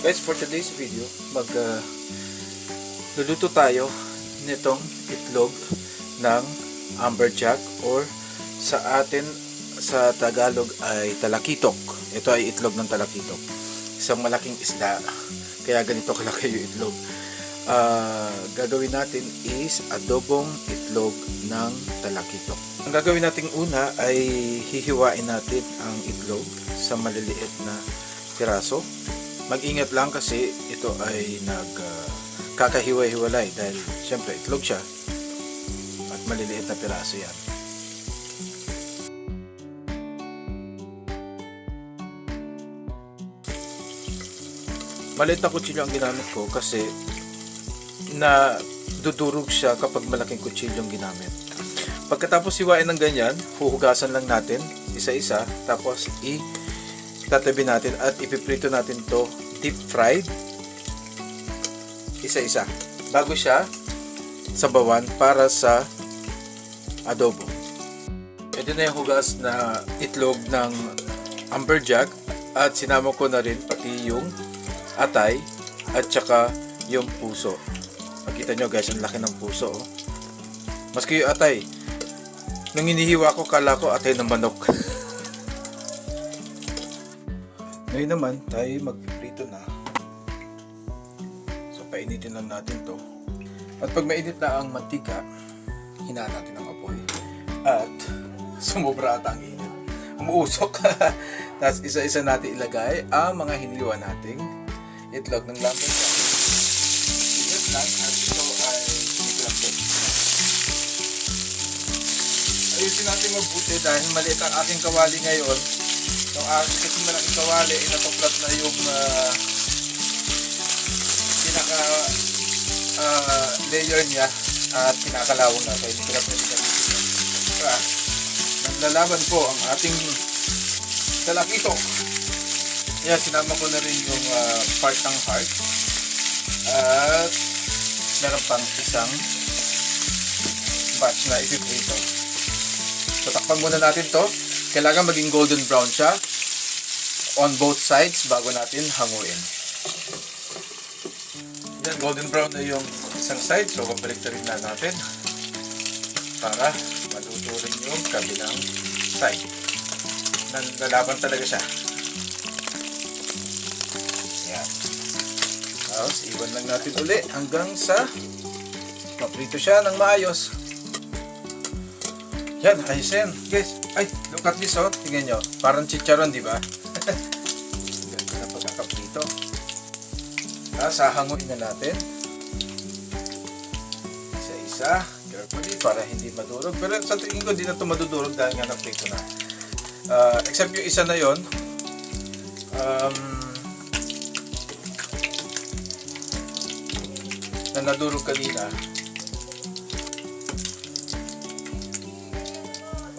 Guys, for today's video, luluto tayo nitong itlog ng amberjack or sa atin sa Tagalog ay talakitok. Ito ay itlog ng talakitok. Isang malaking isda, kaya ganito kalaki yung itlog. Gagawin natin is adobong itlog ng talakitok. Ang gagawin natin una ay hihiwain natin ang itlog sa maliliit na piraso. Mag-ingat lang kasi ito ay kakahiwa-hiwalay dahil syempre itlog siya at maliliit na piraso yan. Maliit na kutsilyo ang ginamit ko kasi na dudurog siya kapag malaking kutsilyo ang ginamit. Pagkatapos hiwain ng ganyan, huhugasan lang natin isa-isa tapos tatabi natin at ipiprito natin to deep fried isa-isa bago siya sabawan para sa adobo. Ito na yung hugas na itlog ng amberjack at sinama ko na rin pati yung atay at saka yung puso. Makita nyo guys, ang laki ng puso oh. Maski yung atay, nung hinihiwa ko kala ko atay ng manok. Ngayon naman tayo magpiprito na. So painitin lang natin to. At pag mainit na ang mantika, hinaan natin ang apoy. At sumobra ata ang init. Umuusok. Tapos isa-isa natin ilagay ang mga hiniwa nating itlog ng lumberjack. Init lang at ito ay dito lang po. Ayusin natin mabuti dahil maliit ang ating kawali ngayon. Yung kasi malaking kawali, inatuklat na yung pinaka layer niya at pinakalawang na. Kaya hindi ko na pwede gamitin. Naglalaban po ang ating talakitok. Yan, sinama ko na rin yung part ng heart. At meron pang isang batch na ipiprito. So takpan muna natin to. Kailangan maging golden brown siya on both sides bago natin hanguin. Yan, golden brown na yung isang side. So, kabalik na rin na natin para maluto rin yung kabilang side. Nalalaban talaga siya. Yan. Tapos, iwan lang natin uli hanggang sa maprito siya ng maayos. Yan, ayos yan. Guys, ay, look at this oh. Tingnan nyo. Parang chicharon, di ba? Ganda na pagkakaprito. Tapos, hahanguin na natin. Isa-isa. Carefully, para hindi madurog. Pero sa tingin ko, di na ito madudurog dahil nga naprito na. Except yung isa na yon. Na nadurog kanina.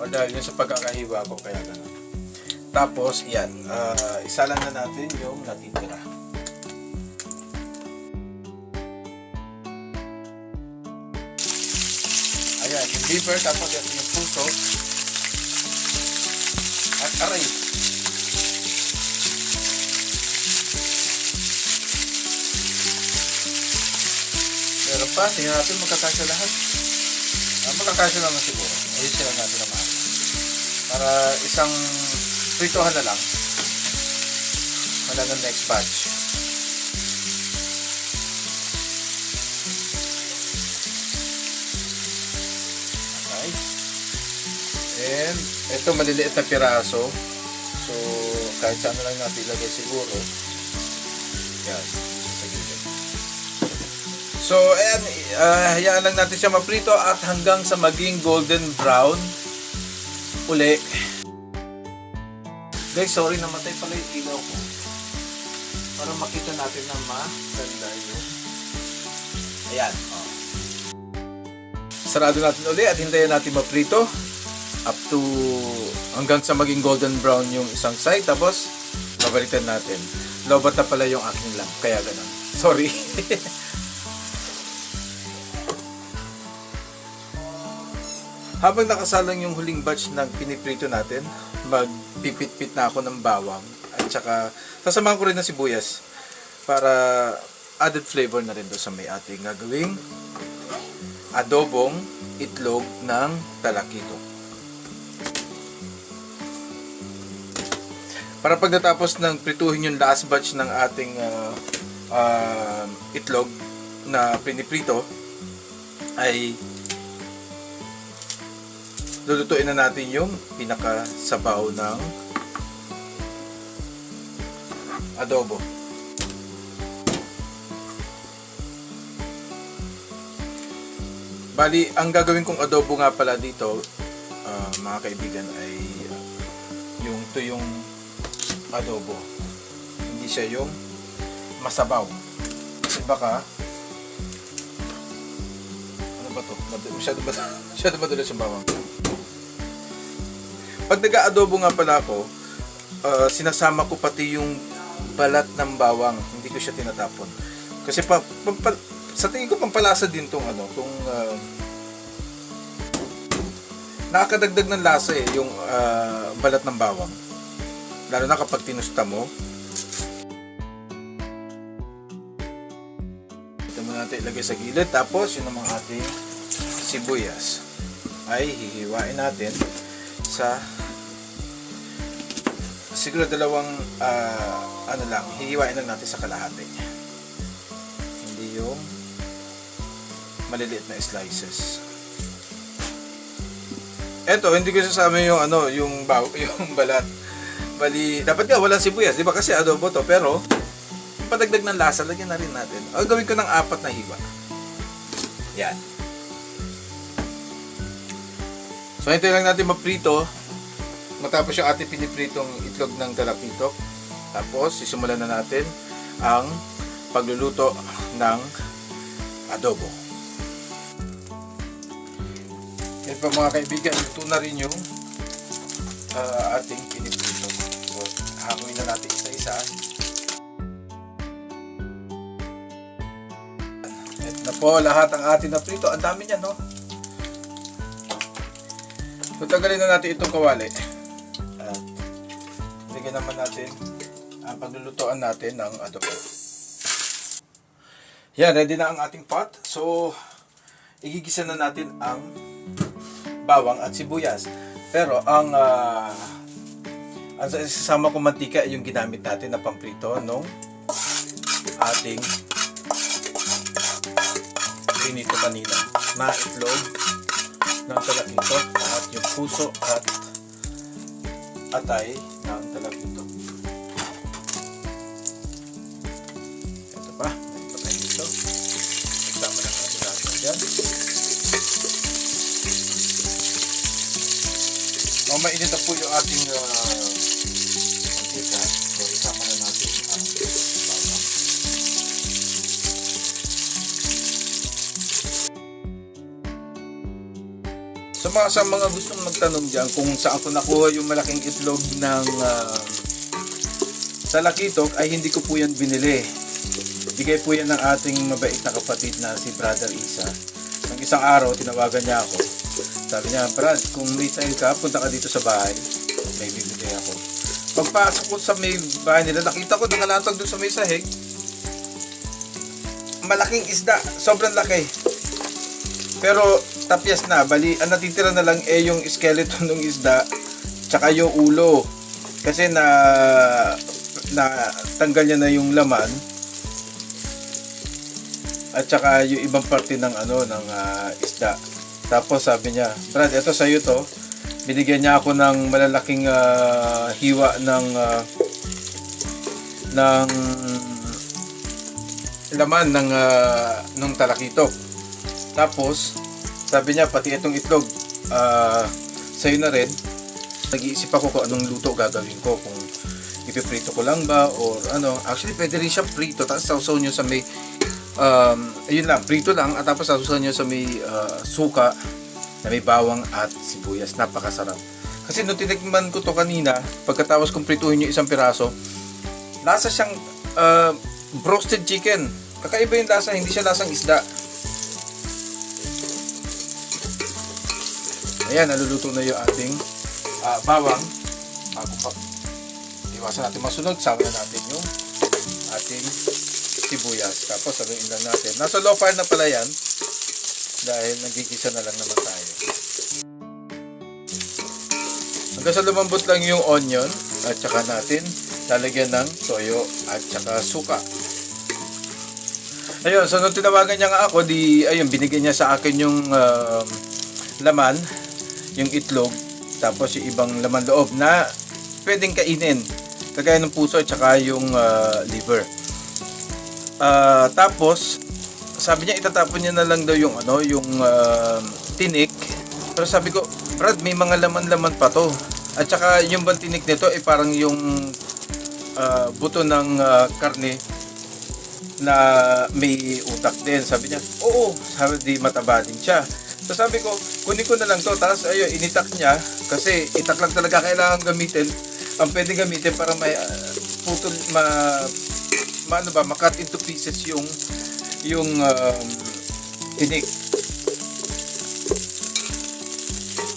Dahil yun sa pagkakahiwa ko kaya gano'n. Tapos yan, isa lang na natin yung natitira. Ayan, yung liver, tapos yan yung puso at aray. Meron pa, tingnan natin magkakasya lahat. Magkakasya naman siguro. Ayusin lang natin naman. Para isang pritohan na lang. Wala na next batch. Okay. And ito maliliit na piraso. So kahit saan na lang natin ilagay siguro. Yan. So ayan, hayaan lang natin siya maprito at hanggang sa maging golden brown uli. Guys, sorry, namatay pala yung ilaw ko. Para makita natin na maganda yung... Ayan. Oh. Sarado natin uli at hintayin natin maprito up to hanggang sa maging golden brown yung isang side. Tapos, babalikan natin. Lobat na pala yung aking lamp. Kaya ganun. Sorry. Habang nakasalang yung huling batch ng piniprito natin, magpipit-pit na ako ng bawang at saka sasamahan ko rin ng sibuyas. para added flavor na rin doon sa may ating gagawing adobong itlog ng talakitok. Para pag natapos ng prituhin yung last batch ng ating itlog na piniprito, ay lulutuin na natin yung pinakasabaw ng adobo. Bali, ang gagawin kong adobo nga pala dito, mga kaibigan, ay yung tuyong adobo. Hindi siya yung masabaw. Kasi baka, ano ba to? Masyado madulas yung bawang. Pag nag-aadobo nga pala ako, sinasama ko pati yung balat ng bawang. Hindi ko siya tinatapon. Kasi sa tingin ko pampalasa din tong nakakadagdag ng lasa yung balat ng bawang. Lalo na kapag tinusta mo. Ito muna natin ilagay sa gilid. Tapos yun ang mga ating sibuyas ay hihiwain natin sa siguro dalawang hihiwain lang natin sa kalahati. Hindi yung maliliit na slices. Eto, hindi ko sasama yung yung balat. Bali, dapat nga walang sibuyas, di ba? Kasi adobo to, pero padagdag ng lasa, lagyan na rin natin. Gawin ko ng 4 na hiwa. Yan. So, hintayin lang natin maprito. Matapos yung ating pinipritong itlog ng talakitok. Tapos, sisimulan na natin ang pagluluto ng adobo. Yan pa mga kaibigan, luto na rin yung ating piniprito. So, hanguin na natin isa-isa. Ito na po lahat ang ating naprito. Ang dami niyan, no? So, tanggalin na natin itong kawali. At bigyan naman natin ang paglulutoan natin ng adobo. Yan, ready na ang ating pot. So, igigisa na natin ang bawang at sibuyas. Pero ang sasama kong mantika ay yung ginamit natin na pamprito nung ating pinito kanina na itlog ng talakitok at yung puso at atay ng talakitok. Ito pa, ito tayo dito. Isama lang natin dyan. Mainit na po yung ating mantika. So, isama na natin ang bawang. Sa mga gustong magtanong dyan kung saan ko nakuha yung malaking itlog ng talakitok, ay hindi ko po yan binili. Bigay po yan ng ating mabait na kapatid na si Brother Isa. Nang isang araw, tinawagan niya ako. Sabi niya, Brad, kung may time ka, punta ka dito sa bahay. May bibigay ako. Pagpasok ko sa may bahay nila, nakita ko nakalatag doon sa may sahig. Malaking isda. Sobrang laki. Pero tapyas na. Bali, ang natitira na lang yung skeleton ng isda tsaka yung ulo. Kasi na tanggal niya na yung laman. At tsaka yung ibang parte ng isda. Tapos sabi niya, Brad, ito sa'yo to. Binigyan niya ako ng malalaking hiwa ng laman ng talakitok. Tapos, sabi niya, pati itong itlog, sa'yo na rin. Nag-iisip ako kung anong luto gagawin ko. Kung ipiprito ko lang ba or ano. Actually, pwede rin siya prito. Tapos sausaw niyo sa may ayun lang, prito lang at tapos sasusan nyo sa may suka na may bawang at sibuyas. Napakasarap. Kasi nung tinikman ko to kanina, pagkatapos kong prituhin yung isang piraso, lasa siyang roasted chicken. Kakaiba yung lasa, hindi siya lasang isda. Ayan, naluluto na yung ating bawang. Bago pa iwasan natin masunod, sama na natin yung ating sibuyas. Tapos haluin lang natin. Nasa low fire na pala yan dahil nagigisa na lang naman tayo. Hanggang sa lumambot lang yung onion at saka natin lalagyan ng toyo at saka suka. Ayun, so nung tinawagan niya nga ako, ayun, binigyan niya sa akin yung laman, yung itlog, tapos yung ibang laman loob na pwedeng kainin. Kagaya ng puso at saka yung liver. Tapos, sabi niya itatapon niya na lang daw yung yung tinik. Pero sabi ko, Brad, may mga laman-laman pa to. At saka yung bang tinik nito ay parang yung buto ng karne na may utak din. Sabi niya, oo, sabi di mataba din siya. So sabi ko, kunin ko na lang to. Tapos ayun, initak niya kasi itak lang talaga kailangan gamitin. Ang pwede gamitin para may putol, makat into pieces yung tinik.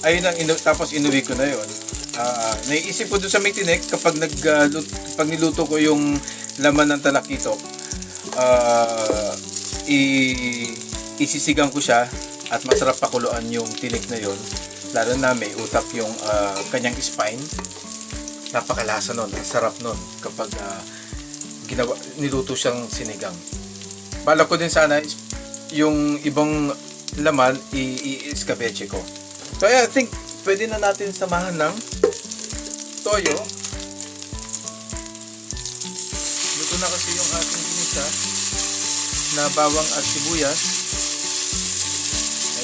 Ayun ang tapos inuwi ko na yon. Naiisip ko doon sa may tinik kapag pag niluto ko yung laman ng talakitok, isisigang ko siya at masarap pakuluan yung tinik na yon, lalo na may utak yung kanyang spine. Napakalasa nun, ang sarap nun kapag niluto siyang sinigang. Balak ko din sana yung ibang laman i-escabeche ko. So I think pwede na natin samahan ng toyo. Luto na kasi yung ating ginisa na bawang at sibuyas.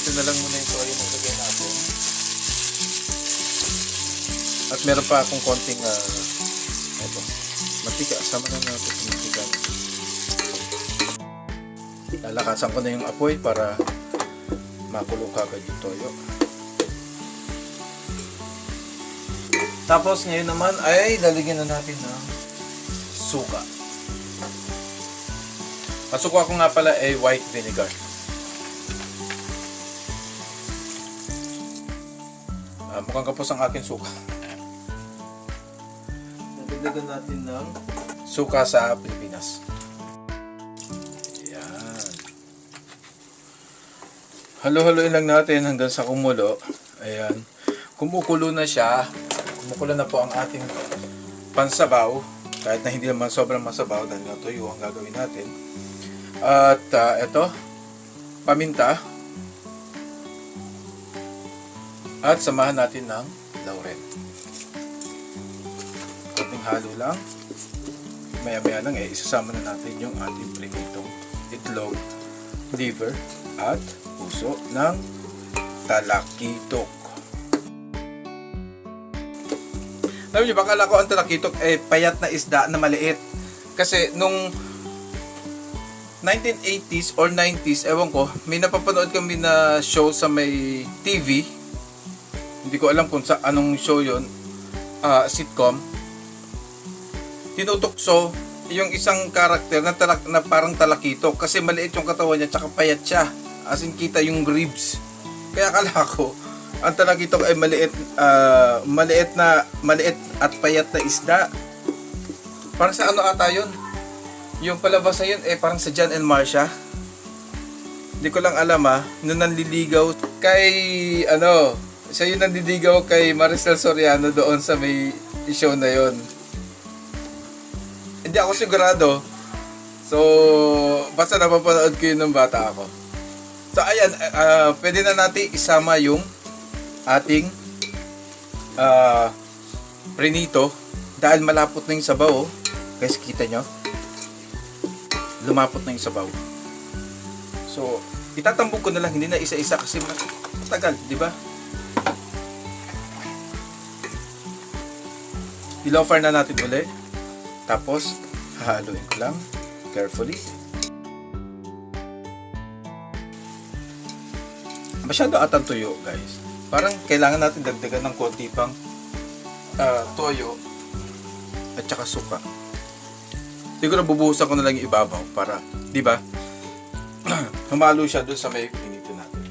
Ito na lang muna yung toyo na lagay natin. At meron pa akong konting ito, mantika. Sama na natin yung mantika. Lalakasan ko na yung apoy para makulo kagad yung toyo. Tapos ngayon naman ay lalagyan na natin ng suka. Ang suka ko nga pala ay white vinegar. Mukhang kapos ang aking suka. Nagdagdagan natin ng suka sa Pilipinas. Ayan. Halo-haloin lang natin hanggang sa kumulo. Ayan. Kumukulo na siya. Kumukulo na po ang ating pansabaw. Kahit na hindi naman sobrang masabaw dahil nga tuyo ang gagawin natin. At ito, paminta. At samahan natin ng laurel. Konting halo lang. Maya-maya lang isasama na natin yung ating prinitong itlog, liver, at puso ng talakitok. Alam niyo ba, akala ko ang talakitok ay payat na isda na maliit. Kasi nung 1980s or 90s, ewan ko, may napapanood kami na show sa may TV. Hindi ko alam kung sa anong show yon, sitcom. Tinutokso yung isang karakter na parang talakitok kasi maliit yung katawan niya tsaka payat siya. As in, kita yung ribs. Kaya akala ko ang talakitok ay maliit at payat na isda. Parang sa ano ata yun? Yung palabas na yun parang sa John and Marcia. Hindi ko lang alam nung nanliligaw kay siya yung nanliligaw kay Maricel Soriano doon sa may show na yun. Hindi ako sigurado. So basta napapanood ko yun nung bata ako. So ayan, pwede na natin isama yung ating prinito dahil malapot na yung sabaw. Guys, kita nyo? Lumapot na yung sabaw. So, itatambog ko na lang, hindi na isa-isa kasi matagal, di ba? I-low fire na natin ulit. Tapos, hahaluin ko lang carefully. Masyado atang tuyo, guys. Parang kailangan natin dagdagan ng konti pang toyo at saka suka. Siguro bubuhusan ko na lang yung ibabaw para, di ba? Humalo siya doon sa may pinito natin.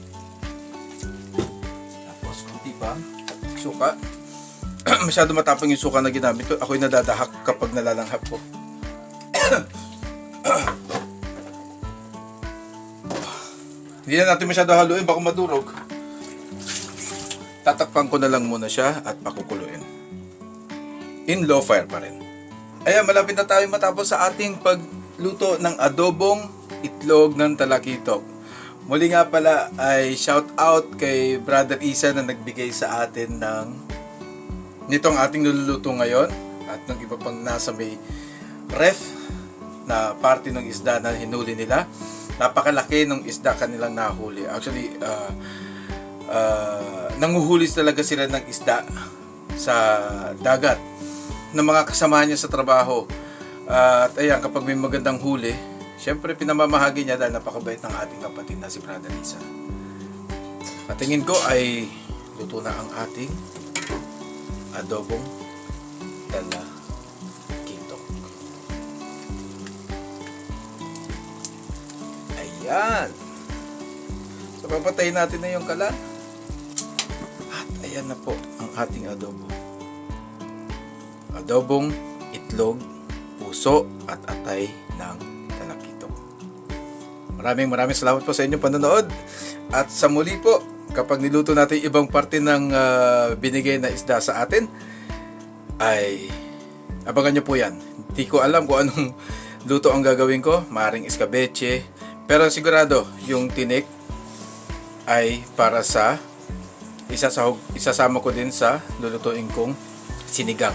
Tapos konti pa suka. Masyado matapang yung suka na ginamit ko. Ako'y nadadahak kapag nalalanghap ko. Hindi na natin masyado haluin, baka madurog. Tatakpan ko na lang muna siya at pakukuluin. In low fire pa rin. Ayan, malapit na tayo matapos sa ating pagluto ng adobong itlog ng talakitok. Muli nga pala ay shout out kay Brother Isa na nagbigay sa atin nitong ating niluluto ngayon at ng iba pang nasa may ref na parte ng isda na hinuli nila. Napakalaki ng isda kanilang nahuli. Actually, nanguhuli talaga sila ng isda sa dagat ng mga kasama niya sa trabaho. At ayan, kapag may magandang huli, syempre pinamamahagi niya dahil napakabait ng ating kapatid na si Brother Lisa. Patingin ko ay luto na ang ating adobong talakitok. Ayan. So papatayin natin na yung kalan. At ayan na po ang ating adobo. Adobong itlog, puso at atay ng talakitok. Maraming salamat po sa inyong panonood. At sa muli po, kapag niluto natin ibang parte ng binigay na isda sa atin, ay abangan nyo po yan. Hindi ko alam kung anong luto ang gagawin ko. Maring escabeche. Pero sigurado, yung tinik ay para sa isasama ko din sa lulutuin kong sinigang.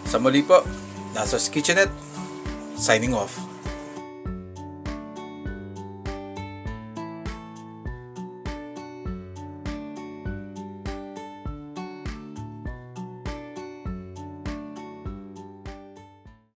Sa muli po, Lazar's Kitchenette, signing off.